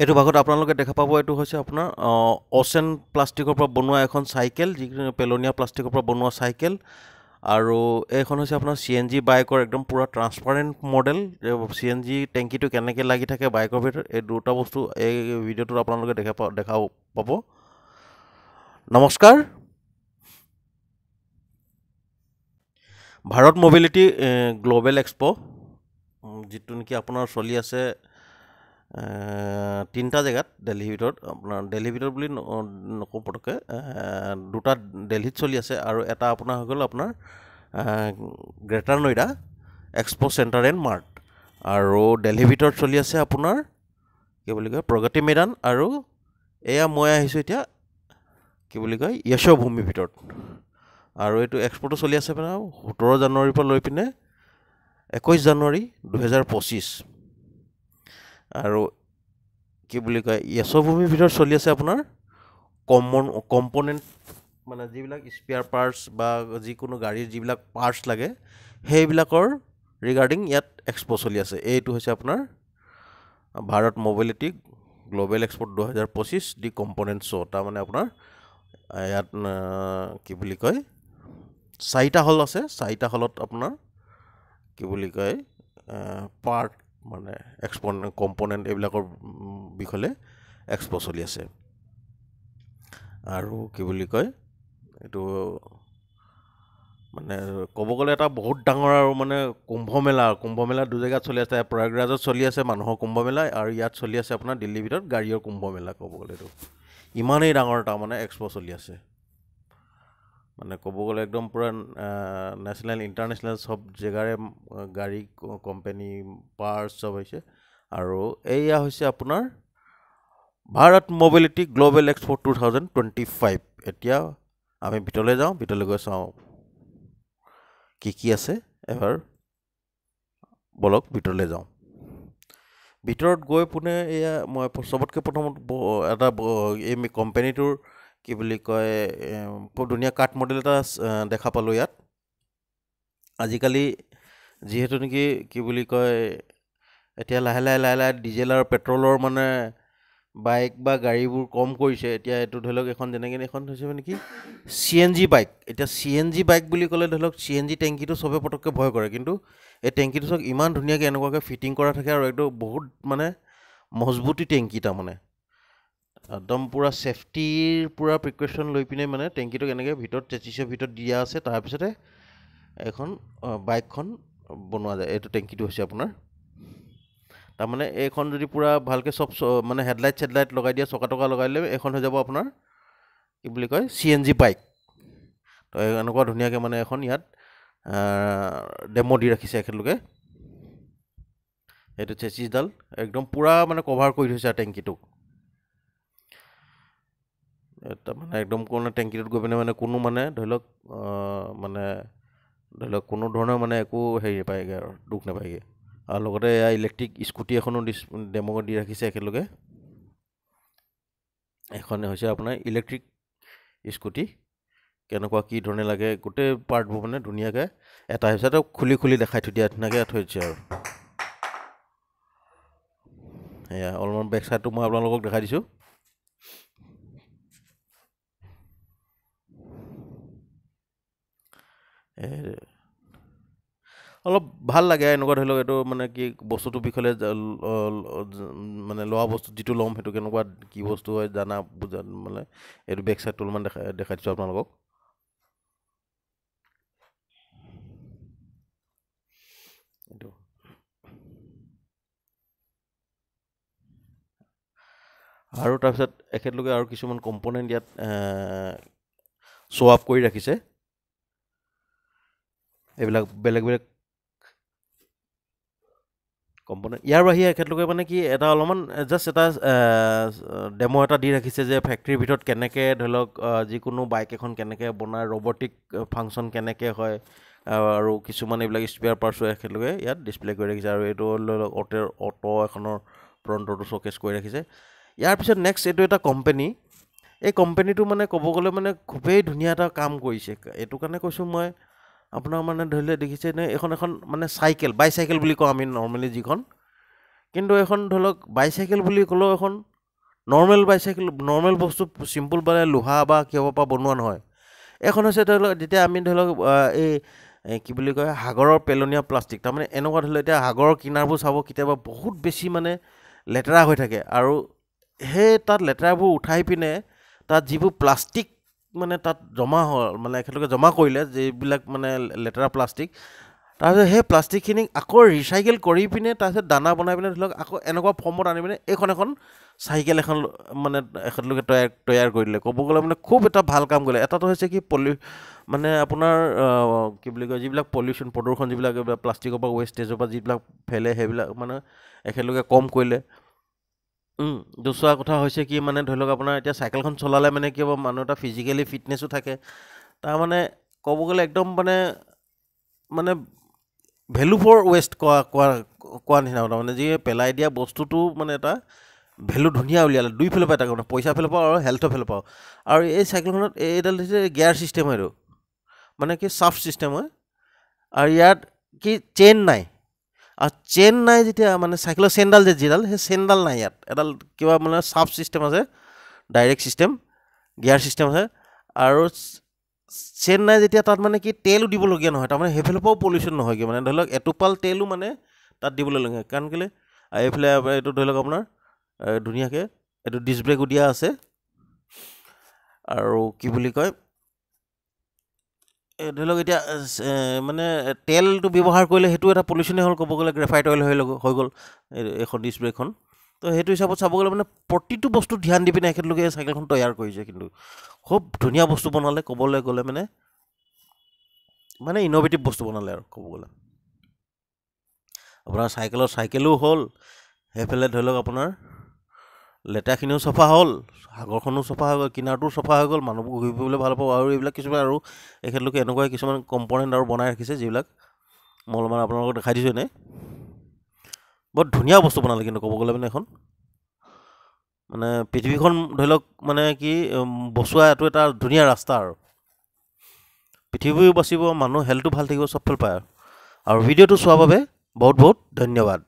এইটো ভাগত আপোনালোকে দেখা পাব এইটো হৈছে আপোনাৰ অচেন প্লাষ্টিকৰ পৰা বনোৱা এখন চাইকেল যিটো পেলনীয়া প্লাষ্টিকৰ পৰা বনোৱা চাইকেল আৰু এইখন হৈছে আপোনাৰ CNG বাইকৰ একদম পুৰা ট্ৰান্সপাৰেণ্ট মডেল CNG টেংকিটো কেনেকৈ লাগি থাকে বাইকৰ ভিতৰত এই দুটা বস্তু এই ভিডিঅ'টোত আপোনালোকে দেখা পাব নমস্কাৰ ভাৰত মবিলিটি গ্ল'বেল এক্সপ' যিটো নেকি আপোনাৰ চলি আছে তিনিটা জেগাত দিল্লীৰ ভিতৰত আপোনাৰ দিল্লীৰ ভিতৰত বুলি নকওঁ পটককৈ দুটা দিল্লীত চলি আছে আৰু এটা আপোনাৰ হৈ গ'ল আপোনাৰ greater Noida expo' centre and mart আৰু দিল্লীৰ ভিতৰত চলি আছে আপোনাৰ কি বুলি কয় প্ৰগতি মৈদান আৰু এয়া মই আহিছোঁ এতিয়া কি বুলি কয় য়শোভূমিৰ ভিতৰত আৰু এইটো এক্সপ'টো চলি আছে আপোনাৰ 17 জানুৱাৰীৰ পৰা লৈ পিনে 21 জানুৱাৰী 2025 আৰু কি বুলি কয় য়শোভূমিৰ ভিতৰত চলি আছে আপোনাৰ কম্পনেণ্ট মানে যিবিলাক স্পেয়াৰ পাৰ্টছ বা যিকোনো গাড়ীৰ যিবিলাক পাৰ্টছ লাগে সেইবিলাকৰ ৰিগাৰ্ডিং ইয়াত এক্সপ' চলি আছে এইটো হৈছে আপোনাৰ ভাৰত মবিলিটি গ্ল'বেল এক্সপ' 2025 দি কম্পনেণ্ট শ্ব' তাৰমানে আপোনাৰ ইয়াত কি বুলি কয় 4টা হল আছে 4টা হলত আপোনাৰ কি বুলি কয় পাৰ্ট মানে কম্পনেণ্ট এইবিলাকৰ বিষয়ে এক্সপ' চলি আছে আৰু কি বুলি কয় এইটো মানে ক'ব গ'লে এটা বহুত ডাঙৰ আৰু মানে কুম্ভমেলা দুজেগাত চলি আছে প্ৰয়াগৰাজত চলি আছে মানুহৰ কুম্ভমেলা আৰু ইয়াত চলি আছে আপোনাৰ দিল্লীৰ ভিতৰত গাড়ীৰ কুম্ভমেলা ক'ব গ'লে এইটো ইমানেই ডাঙৰ এটা মানে এক্সপ' চলি আছে মানে ক'ব গ'লে একদম পূৰা নেশ্যনেল ইণ্টাৰনেশ্যনেল চব জেগাৰে গাড়ী কোম্পানী পাৰ্টছ চব হৈছে আৰু এয়া হৈছে আপোনাৰ ভাৰত মবিলিটি গ্ল'বেল এক্সপ' 2025 এতিয়া আমি ভিতৰলৈ যাওঁ ভিতৰলৈ গৈ চাওঁ কি আছে এবাৰ বলক ভিতৰলৈ যাওঁ ভিতৰত গৈ পোনে এয়া মই চবতকৈ প্ৰথমত এটা এই কোম্পানীটোৰ কি বুলি কয় বৰ ধুনীয়া কাঠ মডেল এটা দেখা পালোঁ ইয়াত আজিকালি যিহেতু নেকি কি বুলি কয় এতিয়া লাহে লাহে ডিজেল আৰু পেট্ৰলৰ মানে বাইক বা গাড়ীবোৰ কম কৰিছে এতিয়া এইটো ধৰি লওক এখন যেনেকৈ এখন হৈছে মানে কি CNG বাইক এতিয়া CNG বাইক বুলি ক'লে ধৰি লওক CNG টেংকিটো চবে পটককৈ ভয় কৰে কিন্তু এই টেংকিটো চাওক ইমান ধুনীয়াকৈ এনেকুৱাকৈ ফিটিং কৰা থাকে আৰু একদম বহুত মানে মজবুতি টেংকি তাৰমানে একদম পূৰা ছেফটিৰ পূৰা প্ৰিকশ্যন লৈ পিনে মানে টেংকিটোক এনেকৈ ভিতৰত চেচিছৰ ভিতৰত দিয়া আছে তাৰপিছতে এখন বাইকখন বনোৱা যায় এইটো টেংকিটো হৈছে আপোনাৰ তাৰমানে এইখন যদি পূৰা ভালকৈ চব মানে হেডলাইট লগাই দিয়ে চকা টকা লগাই দিলে এইখন হৈ যাব আপোনাৰ কি বুলি কয় CNG বাইক তো এনেকুৱা ধুনীয়াকৈ মানে এখন ইয়াত ডেমো দি ৰাখিছে এখেতলোকে এইটো চেচিছডাল একদম পূৰা মানে কভাৰ কৰি থৈছে আৰু টেংকিটোক মানে একদম কোনো টেংকিটোত গৈ পিনে মানে কোনো মানে ধৰি লওক মানে ধৰি লওক কোনো ধৰণৰ মানে একো হেৰি নাপায়গৈ আৰু দুখ নাপায়গৈ আৰু লগতে এয়া ইলেক্ট্ৰিক স্কুটি এখনো ডেমো দি ৰাখিছে একেলগে এখন হৈছে আপোনাৰ ইলেক্ট্ৰিক স্কুটি কেনেকুৱা কি ধৰণে লাগে গোটেই পাৰ্টবোৰ মানে ধুনীয়াকৈ এটা হিচাপে খুলি দেখাই থৈ দিয়া ধুনীয়াকৈ থৈ দিছে আৰু এয়া অলপমান বেক চাইডটো মই আপোনালোকক দেখাই দিছোঁ অলপ ভাল লাগে এনেকুৱা ধৰি লওক এইটো মানে কি বস্তুটোৰ বিষয়ে মানে লোৱা বস্তু যিটো ল'ম সেইটো কেনেকুৱা কি বস্তু হয় জানা বুজা মানে এইটো বেক চাইডটো অলপমান দেখাই দিছোঁ আপোনালোকক এইটো আৰু তাৰপিছত এখেতলোকে আৰু কিছুমান কম্পনেণ্ট ইয়াত শ্ব' আপ কৰি ৰাখিছে এইবিলাক বেলেগ কম্পনেণ্ট ইয়াৰ বাহিৰে এখেতলোকে মানে কি এটা অলপমান জাষ্ট এটা ডেমো এটা দি ৰাখিছে যে ফেক্টৰীৰ ভিতৰত কেনেকৈ ধৰি লওক যিকোনো বাইক এখন কেনেকৈ বনায় ৰবটিক ফাংচন কেনেকৈ হয় আৰু কিছুমান এইবিলাক স্পেয়াৰ পাৰ্টছো এখেতলোকে ইয়াত ডিছপ্লে কৰি ৰাখিছে আৰু এইটো ধৰি লওক অটো এখনৰ ফ্ৰণ্টটো শ্ব'কেছ কৰি ৰাখিছে ইয়াৰ পিছত নেক্সট এইটো এটা কোম্পানী এই কোম্পানীটো মানে ক'ব গ'লে মানে খুবেই ধুনীয়া এটা কাম কৰিছে এইটো কাৰণে কৈছোঁ মই আপোনাৰ মানে ধৰি লওক দেখিছে নে এখন মানে চাইকেল বাইচাইকেল বুলি কওঁ আমি নৰ্মেলি যিখন কিন্তু এখন ধৰি লওক বাইচাইকেল বুলি ক'লেও এখন নৰ্মেল বাইচাইকেল, নৰ্মেল বস্তু চিম্পুল মানে লোহা বা কিহৰ পৰা বনোৱা নহয়। এখন হৈছে ধৰি লওক যেতিয়া আমি ধৰি লওক কি বুলি কয় সাগৰৰ পেলনীয়া প্লাষ্টিক, তাৰমানে এনেকুৱা ধৰি লওক এতিয়া সাগৰৰ কিনাৰবোৰ চাব কেতিয়াবা বহুত বেছি মানে লেতেৰা হৈ থাকে, আৰু সেই তাত লেতেৰাবোৰ উঠাই পিনে তাত যিবোৰ প্লাষ্টিক মানে তাত জমা হ'ল, মানে একেলগে জমা কৰিলে যিবিলাক মানে লেতেৰা প্লাষ্টিক, তাৰপিছত সেই প্লাষ্টিকখিনিক আকৌ ৰিচাইকেল কৰি পিনে তাৰপিছত দানা বনাই পিনে ধৰি লওক আকৌ এনেকুৱা ফৰ্মত আনি পিনে এখন চাইকেল এখন মানে এখেতলোকে তৈয়াৰ কৰি দিলে। ক'ব গ'লে মানে খুব এটা ভাল কাম কৰিলে। এটাটো হৈছে কি মানে আপোনাৰ কি বুলি কয় যিবিলাক পলিউশ্যন প্ৰদূষণ যিবিলাক প্লাষ্টিকৰ পৰা ৱেষ্টেজৰ পৰা যিবিলাক ফেলে সেইবিলাক মানে এখেতলোকে কম কৰিলে। দুচৰা কথা হৈছে কি মানে ধৰি লওক আপোনাৰ এতিয়া চাইকেলখন চলালে মানে কি হ'ব, মানুহ এটা ফিজিকেলি ফিটনেছো থাকে। তাৰমানে ক'ব গ'লে একদম মানে ভেলু ফৰ ৱেষ্ট কোৱা নিচিনা, তাৰমানে যি পেলাই দিয়া বস্তুটো মানে এটা ভেলু ধুনীয়া উলিয়ালে দুইফালৰ পৰা, এটা মানে পইচা ফালৰ পৰা আৰু হেল্থৰ ফালৰ পৰা। আৰু এই চাইকেলখনত এইডাল হৈছে গিয়াৰ ছিষ্টেম হয়, এইটো মানে কি ছাফ্ট ছিষ্টেম হয়, আৰু ইয়াত কি চেইন নাই। আৰু চেইন নাই যেতিয়া মানে চাইকেলৰ চেইনডাল যিডাল সেই চেইনডাল নাই, ইয়াত এডাল কিবা মানে ছাফ্ট ছিষ্টেম আছে, ডাইৰেক্ট ছিষ্টেম গিয়াৰ ছিষ্টেম আছে। আৰু চেইন নাই যেতিয়া তাত মানে কি তেলো দিবলগীয়া নহয়, তাৰমানে সেইফালৰ পৰাও পলিউশ্যন নহয়গৈ, মানে ধৰি লওক এটোপাল তেলো মানে তাত দিবলৈ লাগে। কাৰণ কেলৈ এইফালে এইটো ধৰি লওক আপোনাৰ ধুনীয়াকৈ এইটো ডিছ ব্ৰেকো দিয়া আছে, আৰু কি বুলি কয় ধৰি লওক এতিয়া মানে তেলটো ব্যৱহাৰ কৰিলে সেইটো এটা পলিউশ্যনেই হ'ল, ক'ব গ'লে গ্ৰেফাইট অইল হৈ গ'ল এইখন ডিছ ব্ৰেকখন। তো সেইটো হিচাপত চাব গ'লে মানে প্ৰতিটো বস্তু ধ্যান দি পিনে এখেতলোকে চাইকেলখন তৈয়াৰ কৰিছে, কিন্তু খুব ধুনীয়া বস্তু বনালে, ক'বলৈ গ'লে মানে ইন'ভেটিভ বস্তু বনালে আৰু ক'ব গ'লে। আপোনাৰ চাইকেলো হ'ল, সেইফালে ধৰি লওক আপোনাৰ লেতেৰাখিনিও চফা হ'ল, সাগৰখনো চফা হৈ গ'ল, কিনাৰটোও চফা হৈ গ'ল, মানুহবোৰ ঘূৰি ফুৰিবলৈ ভাল পাব। আৰু এইবিলাক কিছুমান আৰু এখেতলোকে এনেকুৱা কিছুমান কম্পনেণ্ট আৰু বনাই ৰাখিছে যিবিলাক মই অলপমান আপোনালোকক দেখাই দিছোঁ এনেই। বৰ ধুনীয়া বস্তু বনালে কিন্তু ক'ব গ'লে মানে এখন মানে পৃথিৱীখন ধৰি লওক মানে কি বচোৱা এইটো এটা ধুনীয়া ৰাস্তা, আৰু পৃথিৱীও বাচিব, মানুহ হেল্থটো ভাল থাকিব, চব ফাল পায়। আৰু ভিডিঅ'টো চোৱাৰ বাবে বহুত বহুত ধন্যবাদ।